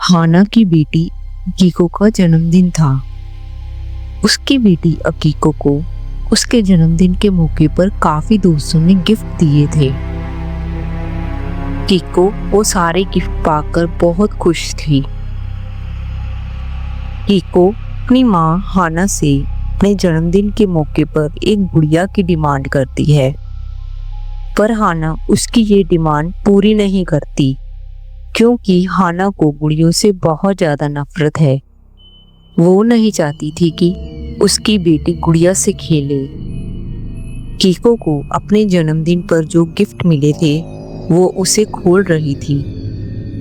हाना की बेटी अकीको का जन्मदिन था। उसकी बेटी अकीको को उसके जन्मदिन के मौके पर काफी दोस्तों ने गिफ्ट दिए थे। अकीको वो सारे गिफ्ट पाकर बहुत खुश थी। अकीको अपनी माँ हाना से अपने जन्मदिन के मौके पर एक गुड़िया की डिमांड करती है, पर हाना उसकी ये डिमांड पूरी नहीं करती क्योंकि हाना को गुड़ियों से बहुत ज्यादा नफरत है। वो नहीं चाहती थी कि उसकी बेटी गुड़िया से खेले। कीको को अपने जन्मदिन पर जो गिफ्ट मिले थे वो उसे खोल रही थी,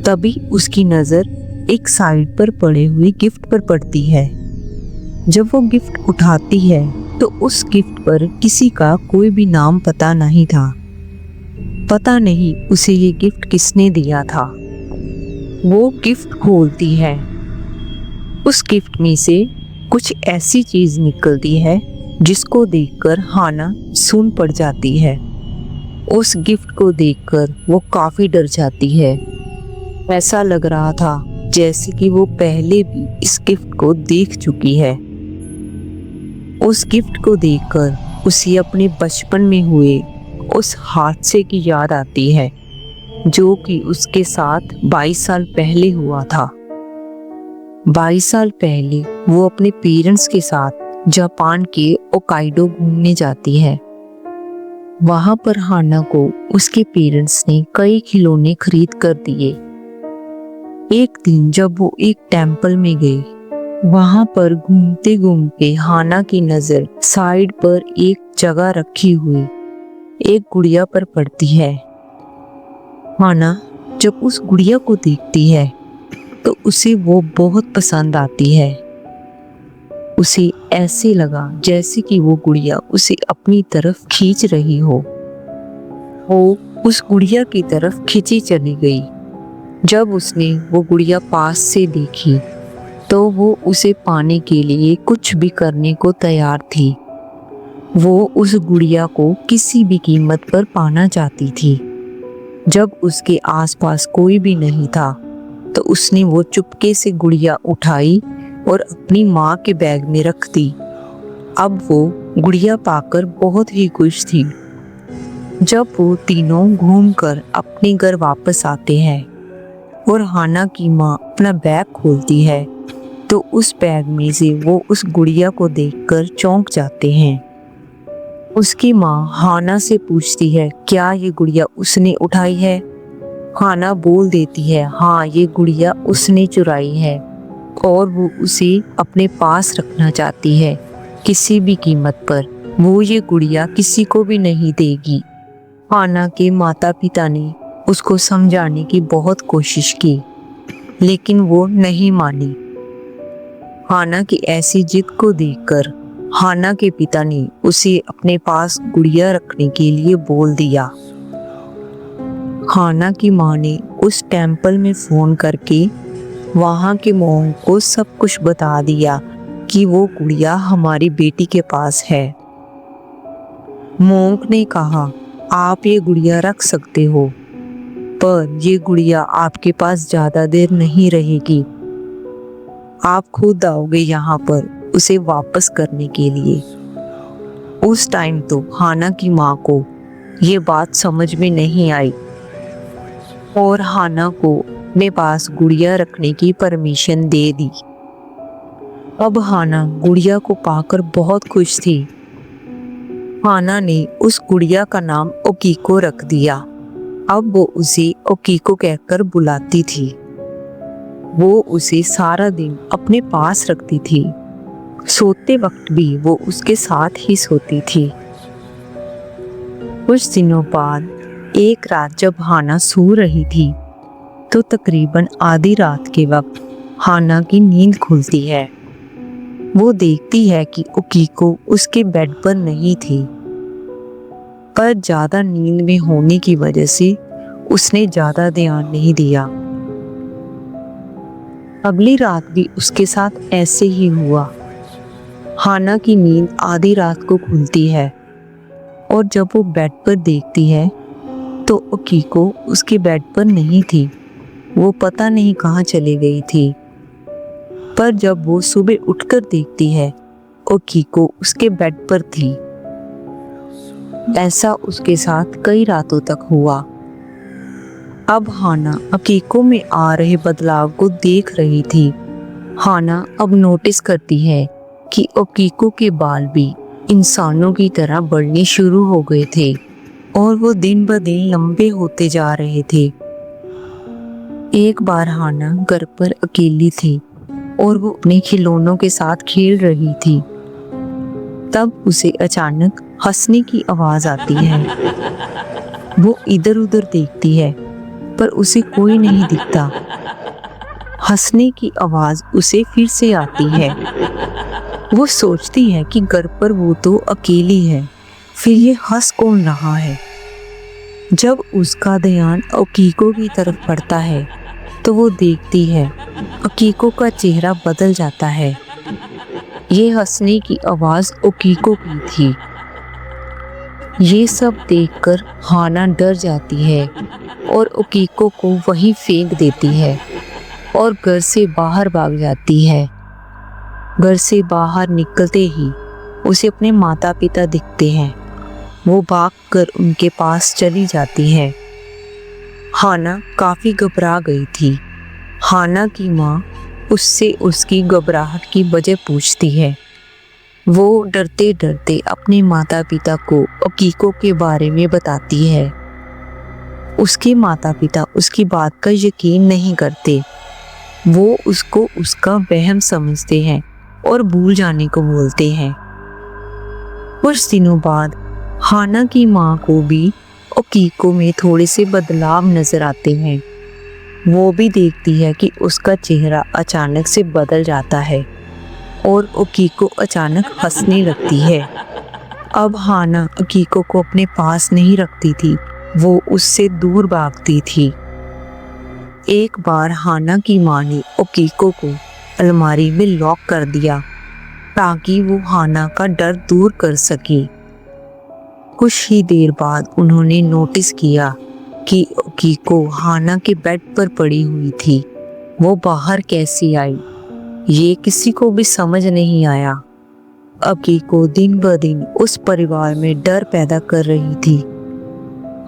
तभी उसकी नजर एक साइड पर पड़े हुए गिफ्ट पर पड़ती है। जब वो गिफ्ट उठाती है तो उस गिफ्ट पर किसी का कोई भी नाम पता नहीं था। पता नहीं उसे ये गिफ्ट किसने दिया था। वो गिफ्ट खोलती है। उस गिफ्ट में से कुछ ऐसी चीज निकलती है जिसको देखकर हाना सुन पड़ जाती है। उस गिफ्ट को देखकर वो काफी डर जाती है। ऐसा लग रहा था जैसे कि वो पहले भी इस गिफ्ट को देख चुकी है। उस गिफ्ट को देखकर उसे अपने बचपन में हुए उस हादसे की याद आती है जो कि उसके साथ 22 साल पहले हुआ था। 22 साल पहले वो अपने पेरेंट्स के साथ जापान के ओकाइडो घूमने जाती है। वहां पर हाना को उसके पेरेंट्स ने कई खिलौने खरीद कर दिए। एक दिन जब वो एक टेम्पल में गई, वहां पर घूमते घूमते हाना की नजर साइड पर एक जगह रखी हुई एक गुड़िया पर पड़ती है। हाना जब उस गुड़िया को देखती है तो उसे वो बहुत पसंद आती है। उसे ऐसे लगा जैसे कि वो गुड़िया उसे अपनी तरफ खींच रही हो। वो उस गुड़िया की तरफ खींची चली गई। जब उसने वो गुड़िया पास से देखी तो वो उसे पाने के लिए कुछ भी करने को तैयार थी। वो उस गुड़िया को किसी भी कीमत पर पाना चाहती थी। जब उसके आसपास कोई भी नहीं था तो उसने वो चुपके से गुड़िया उठाई और अपनी माँ के बैग में रख दी। अब वो गुड़िया पाकर बहुत ही खुश थी। जब वो तीनों घूमकर अपने घर वापस आते हैं और हाना की माँ अपना बैग खोलती है तो उस बैग में से वो उस गुड़िया को देखकर चौंक जाते हैं। उसकी माँ हाना से पूछती है, क्या ये गुड़िया उसने उठाई है? हाना बोल देती है, हाँ ये गुड़िया उसने चुराई है और वो उसे अपने पास रखना चाहती है किसी भी कीमत पर। वो ये गुड़िया किसी को भी नहीं देगी। हाना के माता पिता ने उसको समझाने की बहुत कोशिश की लेकिन वो नहीं मानी। हाना की ऐसी जिद को देखकर हाना के पिता ने उसे अपने पास गुड़िया रखने के लिए बोल दिया। हाना की माँ ने उस टेम्पल में फोन करके वहाँ के मोंग को सब कुछ बता दिया कि वो गुड़िया हमारी बेटी के पास है। मोंग ने कहा, आप ये गुड़िया रख सकते हो, पर ये गुड़िया आपके पास ज्यादा देर नहीं रहेगी। आप खुद आओगे यहाँ पर उसे वापस करने के लिए। उस टाइम तो हाना की माँ को ये बात समझ में नहीं आई और हाना को अपने पास गुड़िया रखने की परमिशन दे दी। अब हाना गुड़िया को पाकर बहुत खुश थी। हाना ने उस गुड़िया का नाम ओकीको रख दिया। अब वो उसे ओकीको कहकर बुलाती थी। वो उसे सारा दिन अपने पास रखती थी। सोते वक्त भी वो उसके साथ ही सोती थी। कुछ दिनों बाद एक रात जब हाना सो रही थी तो तकरीबन आधी रात के वक्त हाना की नींद खुलती है। वो देखती है कि ओकीको उसके बेड पर नहीं थी, पर ज्यादा नींद में होने की वजह से उसने ज्यादा ध्यान नहीं दिया। अगली रात भी उसके साथ ऐसे ही हुआ। हाना की नींद आधी रात को खुलती है और जब वो बेड पर देखती है तो ओकीको उसके बेड पर नहीं थी। वो पता नहीं कहाँ चली गई थी। पर जब वो सुबह उठकर देखती है, ओकीको उसके बेड पर थी। ऐसा उसके साथ कई रातों तक हुआ। अब हाना ओकीको में आ रहे बदलाव को देख रही थी। हाना अब नोटिस करती है कि ओकीको के बाल भी इंसानों की तरह बढ़ने शुरू हो गए थे और वो दिन ब दिन लंबे होते जा रहे थे। एक बार हाना घर पर अकेली थी और वो अपने खिलौनों के साथ खेल रही थी। तब उसे अचानक हंसने की आवाज आती है। वो इधर उधर देखती है पर उसे कोई नहीं दिखता। हंसने की आवाज उसे फिर से आती है। वो सोचती है कि घर पर वो तो अकेली है, फिर ये हंस कौन रहा है। जब उसका ध्यान ओकीको की तरफ पड़ता है तो वो देखती है ओकीको का चेहरा बदल जाता है। ये हंसने की आवाज ओकीको की थी। ये सब देखकर हाना डर जाती है और ओकीको को वहीं फेंक देती है और घर से बाहर भाग जाती है। घर से बाहर निकलते ही उसे अपने माता पिता दिखते हैं। वो भागकर उनके पास चली जाती है। हाना काफी घबरा गई थी। हाना की माँ उससे उसकी घबराहट की वजह पूछती है। वो डरते डरते अपने माता पिता को ओकीको के बारे में बताती है। उसके माता पिता उसकी बात का यकीन नहीं करते। वो उसको उसका वहम समझते हैं और भूल जाने को बोलते हैं। कुछ दिनों बाद हाना की माँ को भी ओकीको में थोड़े से बदलाव नजर आते हैं। वो भी देखती है कि उसका चेहरा अचानक से बदल जाता है और ओकीको अचानक हंसने लगती है। अब हाना ओकीको को अपने पास नहीं रखती थी, वो उससे दूर भागती थी। एक बार हाना की माँ ने ओकीको को अलमारी में लॉक कर दिया ताकि वो हाना का डर दूर कर सके। कुछ ही देर बाद उन्होंने नोटिस किया कि ओकीको हाना के बेड पर पड़ी हुई थी। वो बाहर कैसे आई, ये किसी को भी समझ नहीं आया। ओकीको दिन ब दिन उस परिवार में डर पैदा कर रही थी।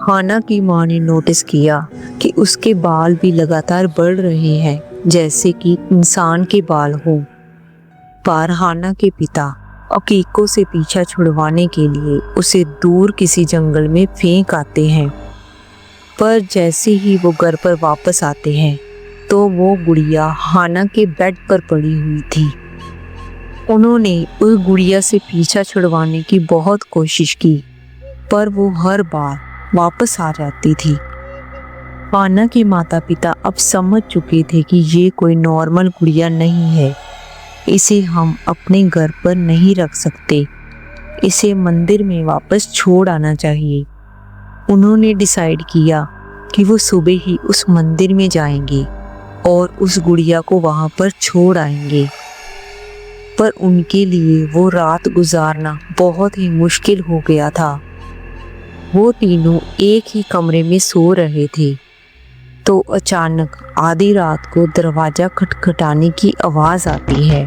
हाना की माँ ने नोटिस किया कि उसके बाल भी लगातार बढ़ रहे हैं, जैसे कि इंसान के बाल हो। पर हाना के पिता ओकीको से पीछा छुड़वाने के लिए उसे दूर किसी जंगल में फेंक आते हैं। पर जैसे ही वो घर पर वापस आते हैं तो वो गुड़िया हाना के बेड पर पड़ी हुई थी। उन्होंने उस गुड़िया से पीछा छुड़वाने की बहुत कोशिश की पर वो हर बार वापस आ जाती थी। हाना के माता पिता अब समझ चुके थे कि ये कोई नॉर्मल गुड़िया नहीं है। इसे हम अपने घर पर नहीं रख सकते, इसे मंदिर में वापस छोड़ आना चाहिए। उन्होंने डिसाइड किया कि वो सुबह ही उस मंदिर में जाएंगे और उस गुड़िया को वहां पर छोड़ आएंगे। पर उनके लिए वो रात गुजारना बहुत ही मुश्किल हो गया था। वो तीनों एक ही कमरे में सो रहे थे तो अचानक आधी रात को दरवाजा खटखटाने की आवाज आती है।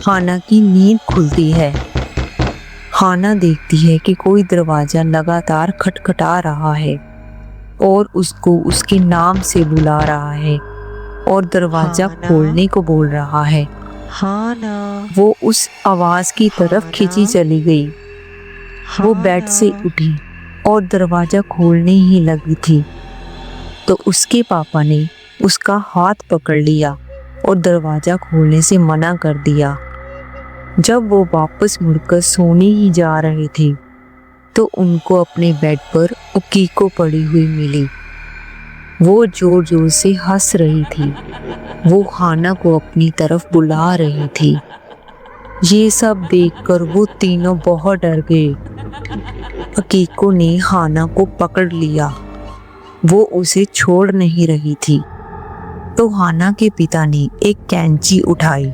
हाना की नींद खुलती है। हाना देखती है कि कोई दरवाजा लगातार खटखटा रहा है और उसको उसके नाम से बुला रहा है और दरवाजा खोलने को बोल रहा है। हाना, वो उस आवाज की तरफ खिंची चली गई। वो बेड से उठी और दरवाजा खोलने ही लगी थी तो उसके पापा ने उसका हाथ पकड़ लिया और दरवाजा खोलने से मना कर दिया। जब वो वापस मुड़कर सोने ही जा रहे थे तो उनको अपने बेड पर ओकीको पड़ी हुई मिली। वो जोर जोर से हंस रही थी। वो हाना को अपनी तरफ बुला रही थी। ये सब देखकर वो तीनों बहुत डर गए। ओकीको ने हाना को पकड़ लिया। वो उसे छोड़ नहीं रही थी तो हाना के पिता ने एक कैंची उठाई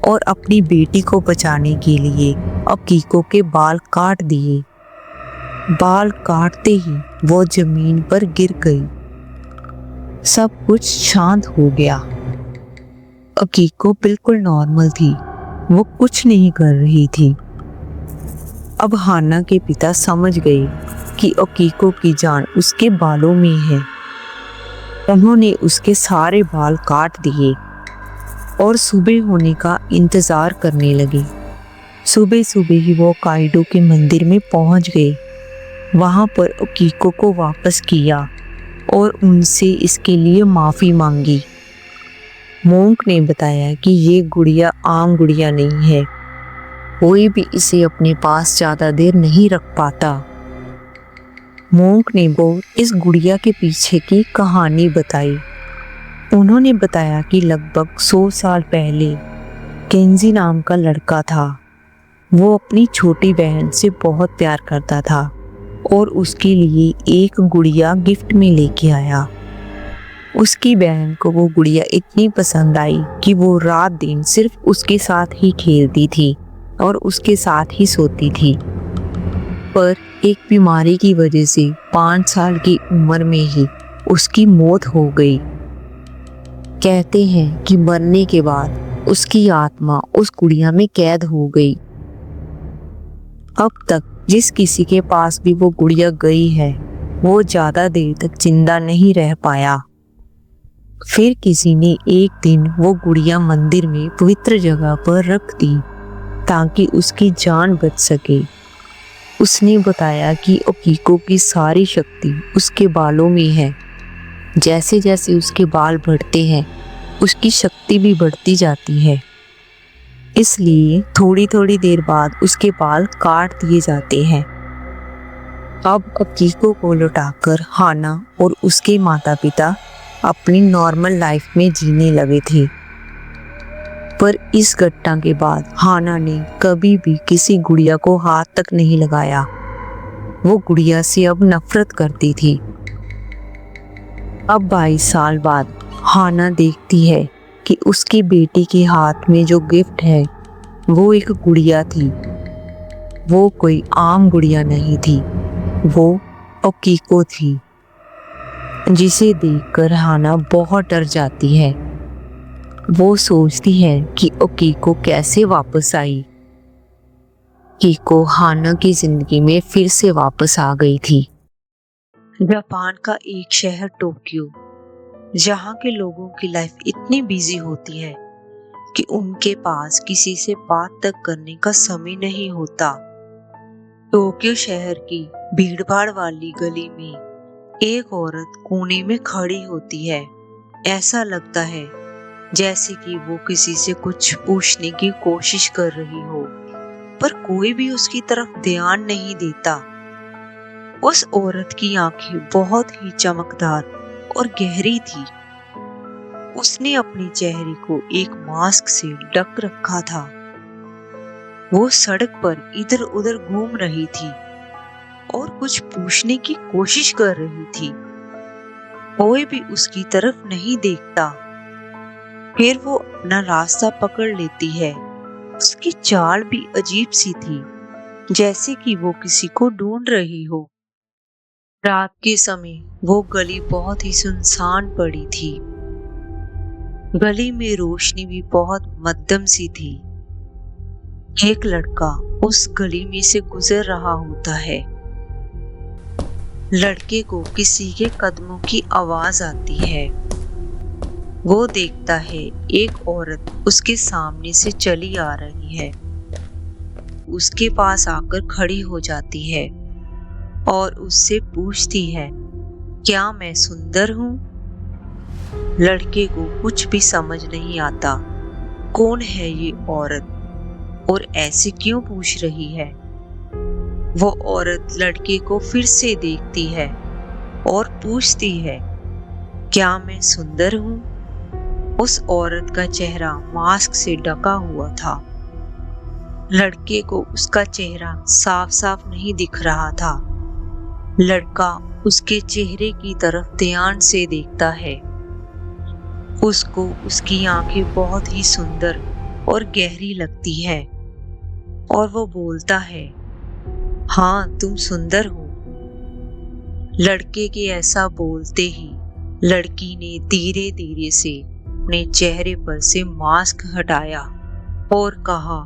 और अपनी बेटी को बचाने के लिए ओकीको के बाल काट दिए। बाल काटते ही वो जमीन पर गिर गई। सब कुछ शांत हो गया। अकीको बिल्कुल नॉर्मल थी, वो कुछ नहीं कर रही थी। अब हाना के पिता समझ गए कि अकीको की जान उसके बालों में है। उन्होंने उसके सारे बाल काट दिए और सुबह होने का इंतजार करने लगे। सुबह सुबह ही वो काइडो के मंदिर में पहुंच गए। वहां पर अकीको को वापस किया और उनसे इसके लिए माफी मांगी। मोंक ने बताया कि ये गुड़िया आम गुड़िया नहीं है, कोई भी इसे अपने पास ज्यादा देर नहीं रख पाता। मोंक ने वो इस गुड़िया के पीछे की कहानी बताई। उन्होंने बताया कि लगभग 100 साल पहले केंजी नाम का लड़का था। वो अपनी छोटी बहन से बहुत प्यार करता था और उसके लिए एक गुड़िया गिफ्ट में लेके आया। उसकी बहन को वो गुड़िया इतनी पसंद आई कि वो रात दिन सिर्फ उसके साथ ही खेलती थी और उसके साथ ही सोती थी। पर एक बीमारी की वजह से 5 साल की उम्र में ही उसकी मौत हो गई। कहते हैं कि मरने के बाद उसकी आत्मा उस गुड़िया में कैद हो गई। अब तक जिस किसी के पास भी वो गुड़िया गई है, वो ज्यादा देर तक जिंदा नहीं रह पाया। फिर किसी ने एक दिन वो गुड़िया मंदिर में पवित्र जगह पर रख दी ताकि उसकी जान बच सके। उसने बताया कि अकीको की सारी शक्ति उसके बालों में है। जैसे जैसे उसके बाल बढ़ते हैं, उसकी शक्ति भी बढ़ती जाती है। इसलिए थोड़ी थोड़ी देर बाद उसके बाल काट दिए जाते हैं। अब अकीको को लौटाकर हाना और उसके माता पिता अपनी नॉर्मल लाइफ में जीने लगे थे। पर इस घटना के बाद हाना ने कभी भी किसी गुड़िया को हाथ तक नहीं लगाया। वो गुड़िया से अब नफरत करती थी। अब 22 साल बाद हाना देखती है कि उसकी बेटी के हाथ में जो गिफ्ट है वो एक गुड़िया थी। वो कोई आम गुड़िया नहीं थी, वो अकीको थी, जिसे देखकर हाना बहुत डर जाती है। वो सोचती है कि अकीको कैसे वापस आई। अकीको हाना की जिंदगी में फिर से वापस आ गई थी। जापान का एक शहर टोक्यो, जहाँ के लोगों की लाइफ इतनी बिजी होती है कि उनके पास किसी से बात तक करने का समय नहीं होता। टोक्यो शहर की भीड़भाड़ वाली गली में एक औरत कोने में खड़ी होती है। ऐसा लगता है जैसे कि वो किसी से कुछ पूछने की कोशिश कर रही हो, पर कोई भी उसकी तरफ ध्यान नहीं देता। उस औरत की आंखें बहुत ही चमकदार और गहरी थी। उसने अपने चेहरे को एक मास्क से ढक रखा था। वो सड़क पर इधर उधर घूम रही थी और कुछ पूछने की कोशिश कर रही थी। कोई भी उसकी तरफ नहीं देखता। फिर वो अपना रास्ता पकड़ लेती है। उसकी चाल भी अजीब सी थी, जैसे कि वो किसी को ढूंढ रही हो। रात के समय वो गली बहुत ही सुनसान पड़ी थी। गली में रोशनी भी बहुत मध्यम सी थी। एक लड़का उस गली में से गुजर रहा होता है। लड़के को किसी के कदमों की आवाज आती है। वो देखता है एक औरत उसके सामने से चली आ रही है। उसके पास आकर खड़ी हो जाती है और उससे पूछती है, क्या मैं सुंदर हूँ? लड़के को कुछ भी समझ नहीं आता। कौन है ये औरत और ऐसे क्यों पूछ रही है? वो औरत लड़के को फिर से देखती है और पूछती है, क्या मैं सुंदर हूँ? उस औरत का चेहरा मास्क से ढका हुआ था। लड़के को उसका चेहरा साफ साफ नहीं दिख रहा था। लड़का उसके चेहरे की तरफ ध्यान से देखता है। उसको उसकी आंखें बहुत ही सुंदर और गहरी लगती है और वो बोलता है, हाँ तुम सुंदर हो। लड़के के ऐसा बोलते ही लड़की ने धीरे धीरे से अपने चेहरे पर से मास्क हटाया और कहा,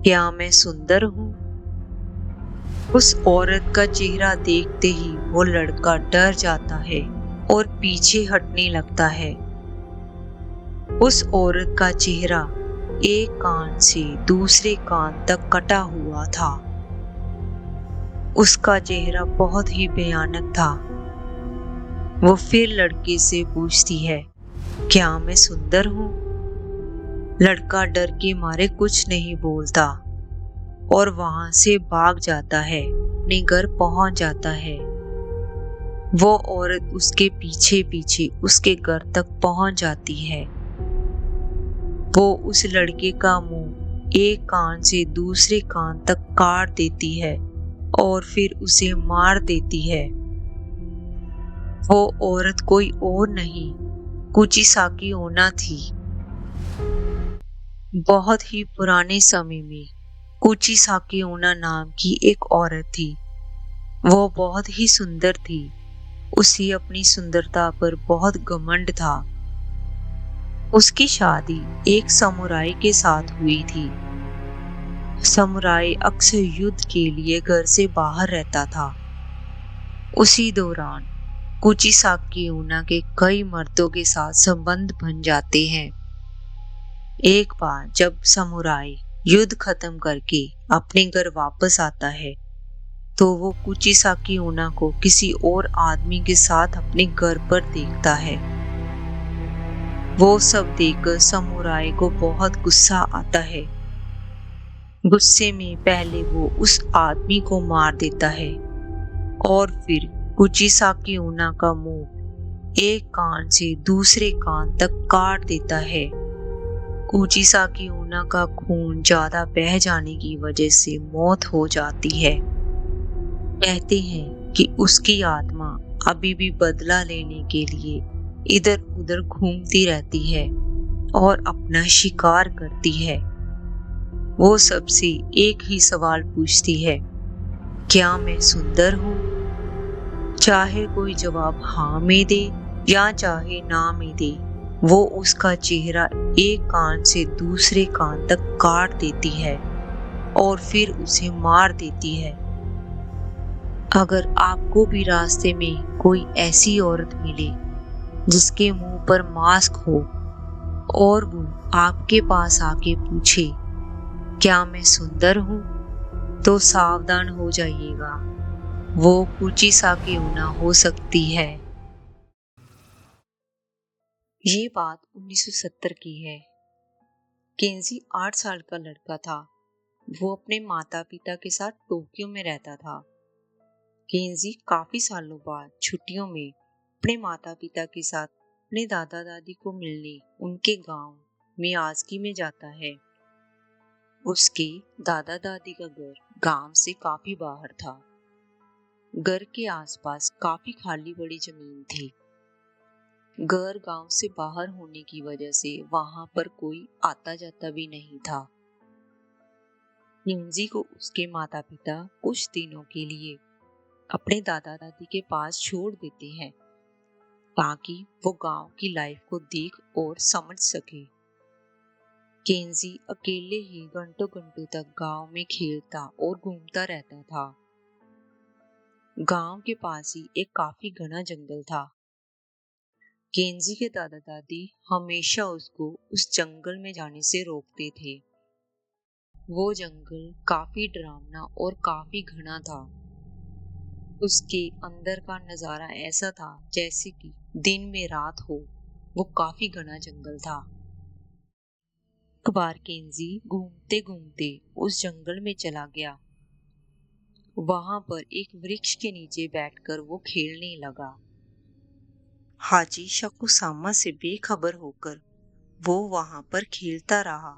क्या मैं सुंदर हूँ? उस औरत का चेहरा देखते ही वो लड़का डर जाता है और पीछे हटने लगता है। उस औरत का चेहरा एक कान से दूसरे कान तक कटा हुआ था। उसका चेहरा बहुत ही भयानक था। वो फिर लड़के से पूछती है, क्या मैं सुंदर हूँ? लड़का डर के मारे कुछ नहीं बोलता और वहां से भाग जाता है, अपने घर पहुंच जाता है। वो औरत उसके पीछे पीछे उसके घर तक पहुंच जाती है। वो उस लड़के का मुंह एक कान से दूसरे कान तक काट देती है और फिर उसे मार देती है। वो औरत कोई और नहीं, कुचिसाकी ओना थी। बहुत ही पुराने समय में कुचिसाकी ओना नाम की एक औरत थी। वो बहुत ही सुंदर थी। उसे अपनी सुंदरता पर बहुत घमंड था। उसकी शादी एक समुराई के साथ हुई थी। समुराई अक्सर युद्ध के लिए घर से बाहर रहता था। उसी दौरान कुचिसाकी ओना के कई मर्दों के साथ संबंध बन जाते हैं। एक बार जब समुराई युद्ध खत्म करके अपने घर वापस आता है तो वो कुचिसाकी ओना को किसी और आदमी के साथ अपने घर पर देखता है। वो सब देखकर समुराई को बहुत गुस्सा आता है। गुस्से में पहले वो उस आदमी को मार देता है और फिर कुचिसाकी ओना का मुंह एक कान से दूसरे कान तक काट देता है। कुचिसाकी ओना का खून ज्यादा बह जाने की वजह से मौत हो जाती है। कहते हैं कि उसकी आत्मा अभी भी बदला लेने के लिए इधर उधर घूमती रहती है और अपना शिकार करती है। वो सबसे एक ही सवाल पूछती है, क्या मैं सुंदर हूँ? चाहे कोई जवाब हाँ में दे या चाहे ना में दे, वो उसका चेहरा एक कान से दूसरे कान तक काट देती है और फिर उसे मार देती है। अगर आपको भी रास्ते में कोई ऐसी औरत मिले जिसके मुंह पर मास्क हो और वो आपके पास आके पूछे, क्या मैं सुंदर हूँ? तो सावधान हो जाइएगा, वो कुचिसाकी ओना हो सकती है। ये बात 1970 की है। केंजी 8 साल का लड़का था। वो अपने माता पिता के साथ टोक्यो में रहता था। केंजी काफी सालों बाद छुट्टियों में अपने माता पिता के साथ अपने दादा दादी को मिलने उनके गांव मियाज़की में जाता है। उसके दादा दादी का घर गांव से काफी बाहर था। घर के आसपास काफी खाली पड़ी जमीन थी। घर गांव से बाहर होने की वजह से वहां पर कोई आता जाता भी नहीं था। केंजी को उसके माता पिता कुछ दिनों के लिए अपने दादा दादी के पास छोड़ देते हैं ताकि वो गांव की लाइफ को देख और समझ सके। केंजी अकेले ही घंटों घंटों तक गांव में खेलता और घूमता रहता था। गांव के पास ही एक काफी घना जंगल था। केंजी के दादा दादी हमेशा उसको उस जंगल में जाने से रोकते थे। वो जंगल काफी डरावना और काफी घना था। उसके अंदर का नजारा ऐसा था जैसे कि दिन में रात हो। वो काफी घना जंगल था। एक बार केंजी घूमते घूमते उस जंगल में चला गया। वहां पर एक वृक्ष के नीचे बैठकर वो खेलने लगा। हाजी शकुसामा से बेखबर होकर वो वहां पर खेलता रहा।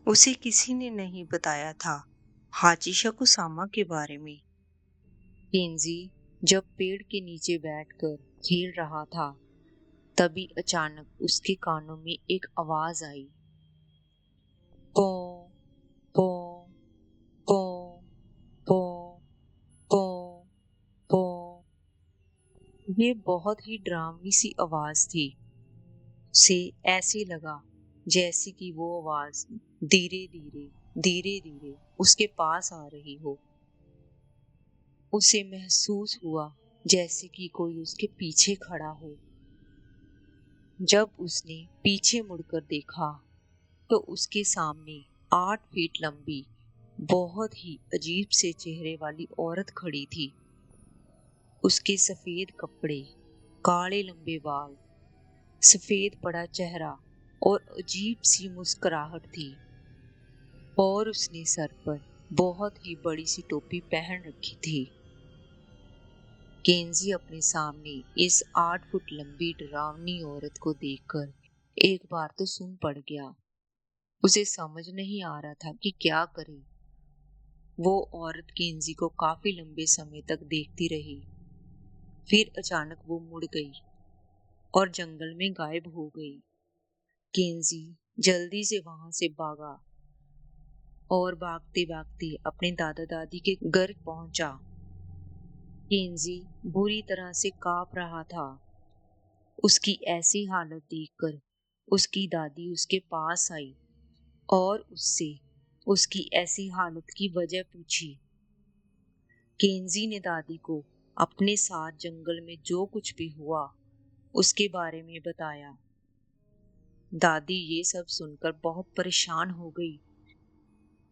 उसे किसी ने नहीं बताया था हाजी शकुसामा के बारे में। केंजी जब पेड़ के नीचे बैठकर खेल रहा था तभी अचानक उसके कानों में एक आवाज आई, पो पो पो पो पो पो। ये बहुत ही डरावनी सी आवाज थी। उसे ऐसे लगा जैसे कि वो आवाज धीरे धीरे धीरे धीरे उसके पास आ रही हो। उसे महसूस हुआ जैसे कि कोई उसके पीछे खड़ा हो। जब उसने पीछे मुड़कर देखा तो उसके सामने 8 फीट लंबी बहुत ही अजीब से चेहरे वाली औरत खड़ी थी। उसके सफेद कपड़े, काले लंबे बाल, सफेद पड़ा चेहरा और अजीब सी मुस्कुराहट थी। और उसने सर पर बहुत ही बड़ी सी टोपी पहन रखी थी। केंजी अपने सामने इस 8 फुट लंबी डरावनी औरत को देखकर एक बार तो सुन पड़ गया। उसे समझ नहीं आ रहा था कि क्या करे। वो औरत केंजी को काफी लंबे समय तक देखती रही। फिर अचानक वो मुड़ गई और जंगल में गायब हो गई। केंजी जल्दी से वहां से भागा और भागते भागते अपने दादा दादी के घर पहुंचा। केंजी बुरी तरह से कांप रहा था। उसकी ऐसी हालत देखकर उसकी दादी उसके पास आई और उससे उसकी ऐसी हालत की वजह पूछी। केंजी ने दादी को अपने साथ जंगल में जो कुछ भी हुआ उसके बारे में बताया। दादी ये सब सुनकर बहुत परेशान हो गई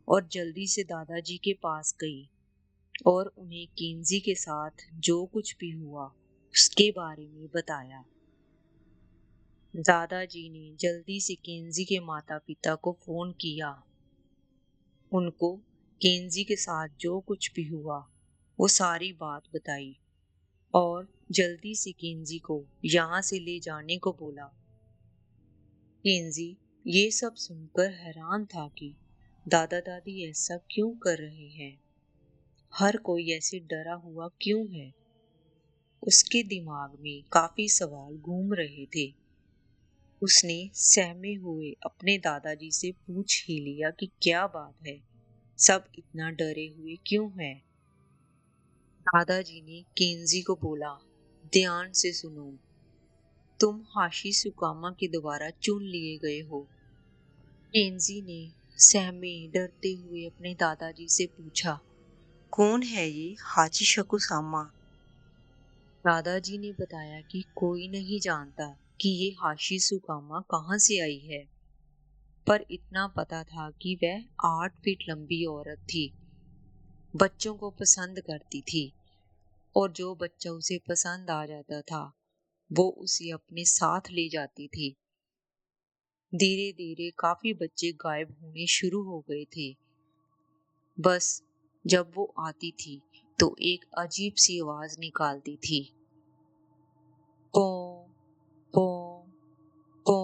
और जल्दी से दादाजी के पास गई और उन्हें केंजी के साथ जो कुछ भी हुआ उसके बारे में बताया। दादाजी ने जल्दी से केंजी के माता पिता को फोन किया। उनको केंजी के साथ जो कुछ भी हुआ वो सारी बात बताई और जल्दी से केंजी को यहाँ से ले जाने को बोला। केंजी ये सब सुनकर हैरान था कि दादा दादी ऐसा क्यों कर रहे हैं। हर कोई ऐसे डरा हुआ क्यों है। उसके दिमाग में काफी सवाल घूम रहे थे। उसने सहमे हुए अपने दादाजी से पूछ ही लिया कि क्या बात है, सब इतना डरे हुए क्यों हैं। दादाजी ने केंजी को बोला, ध्यान से सुनो, तुम हाशी सुकामा के द्वारा चुन लिए गए हो। केंजी ने सहमे डरते हुए अपने दादाजी से पूछा, कौन है ये हाची शकुसामा? दादाजी ने बताया कि कोई नहीं जानता कि ये हाशी सुकामा कहाँ से आई है, पर इतना पता था कि वह 8 फीट लंबी औरत थी। बच्चों को पसंद करती थी और जो बच्चा उसे पसंद आ जाता था वो उसे अपने साथ ले जाती थी। धीरे धीरे काफी बच्चे गायब होने शुरू हो गए थे। बस जब वो आती थी तो एक अजीब सी आवाज निकालती थी, पो पो पो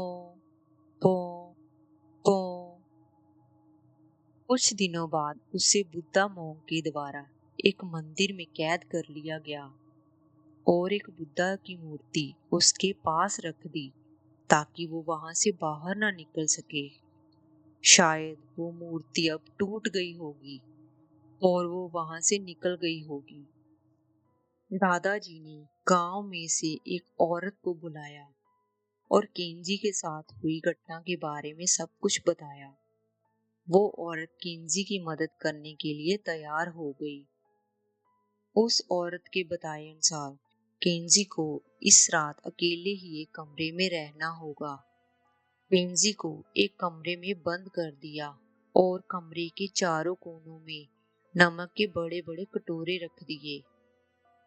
पो पो। कुछ दिनों बाद उसे बुद्धा मोंग के द्वारा एक मंदिर में कैद कर लिया गया और एक बुद्धा की मूर्ति उसके पास रख दी ताकि वो वहां से बाहर ना निकल सके। शायद वो मूर्ति अब टूट गई होगी और वो वहां से निकल गई होगी। दादाजी ने गांव में से एक औरत को बुलाया और केंजी के साथ हुई घटना के बारे में सब कुछ बताया। वो औरत केंजी की मदद करने के लिए तैयार हो गई। उस औरत के बताए अनुसार केंजी को इस रात अकेले ही एक कमरे में रहना होगा। केंजी को एक कमरे में बंद कर दिया और कमरे के चारों कोनों में नमक के बड़े बड़े कटोरे रख दिए।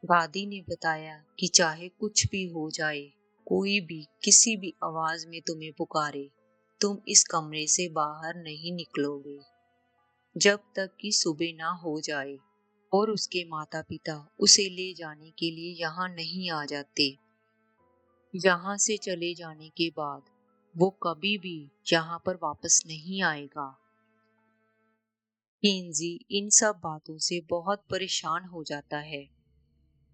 दादी ने बताया कि चाहे कुछ भी हो जाए, कोई भी किसी भी आवाज में तुम्हें पुकारे, तुम इस कमरे से बाहर नहीं निकलोगे जब तक कि सुबह ना हो जाए और उसके माता पिता उसे ले जाने के लिए यहाँ नहीं आ जाते। यहाँ से चले जाने के बाद वो कभी भी यहाँ पर वापस नहीं आएगा। केंजी इन सब बातों से बहुत परेशान हो जाता है।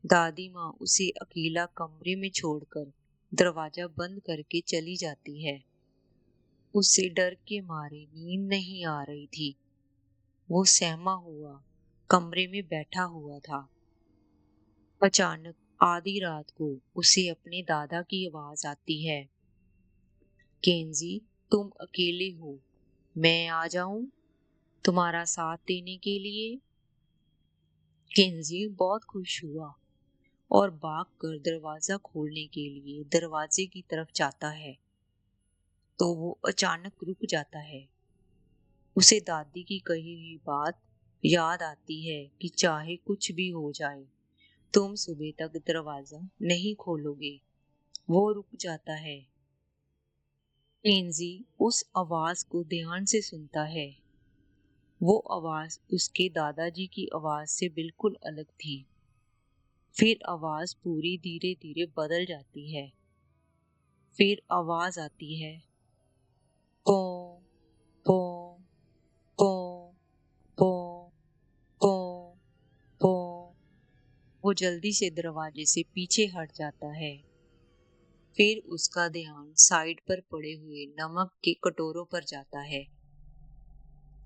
दादी माँ उसे अकेला कमरे में छोड़कर दरवाजा बंद करके चली जाती है। उसे डर के मारे नींद नहीं आ रही थी। वो सहमा हुआ कमरे में बैठा हुआ था। अचानक आधी रात को उसे अपने दादा की आवाज आती है। केंजी, तुम अकेले हो, मैं आ जाऊं तुम्हारा साथ देने के लिए? केंजी बहुत खुश हुआ और भागकर दरवाजा खोलने के लिए दरवाजे की तरफ जाता है तो वो अचानक रुक जाता है। उसे दादी की कही हुई बात याद आती है कि चाहे कुछ भी हो जाए तुम सुबह तक दरवाजा नहीं खोलोगे। वो रुक जाता है। केंजी उस आवाज को ध्यान से सुनता है। वो आवाज उसके दादाजी की आवाज से बिल्कुल अलग थी। फिर आवाज पूरी धीरे धीरे बदल जाती है। फिर आवाज आती है, पो पो पो पो पो पो। वो जल्दी से दरवाजे से पीछे हट जाता है। फिर उसका ध्यान साइड पर पड़े हुए नमक के कटोरों पर जाता है।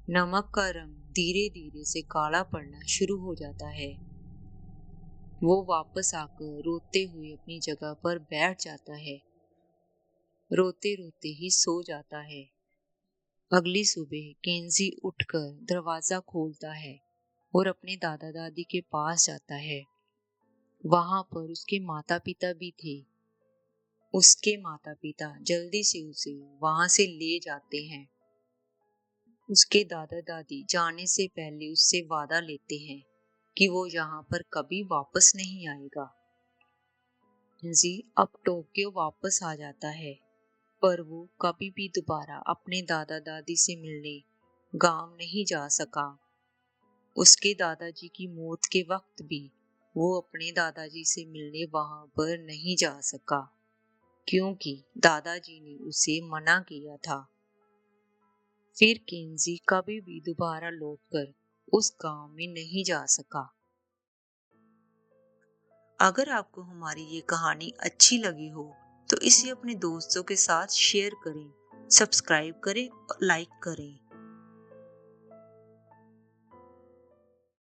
नमक का रंग धीरे धीरे से काला पड़ना शुरू हो जाता है। वो वापस आकर रोते हुए अपनी जगह पर बैठ जाता है। रोते रोते ही सो जाता है। अगली सुबह केंजी उठकर दरवाजा खोलता है और अपने दादा दादी के पास जाता है। वहां पर उसके माता पिता भी थे। उसके माता पिता जल्दी से उसे वहां से ले जाते हैं। उसके दादा दादी जाने से पहले उससे वादा लेते हैं कि वो यहाँ पर कभी वापस नहीं आएगा। केंजी अब टोक्यो वापस आ जाता है, पर वो कभी भी दोबारा अपने दादा दादी से मिलने गांव नहीं जा सका। उसके दादाजी की मौत के वक्त भी वो अपने दादाजी से मिलने वहां पर नहीं जा सका, क्योंकि दादाजी ने उसे मना किया था। फिर केंजी कभी भी दोबारा लौटकर उस गांव में नहीं जा सका। अगर आपको हमारी ये कहानी अच्छी लगी हो तो इसे अपने दोस्तों के साथ शेयर करें, सब्सक्राइब करें और लाइक करें।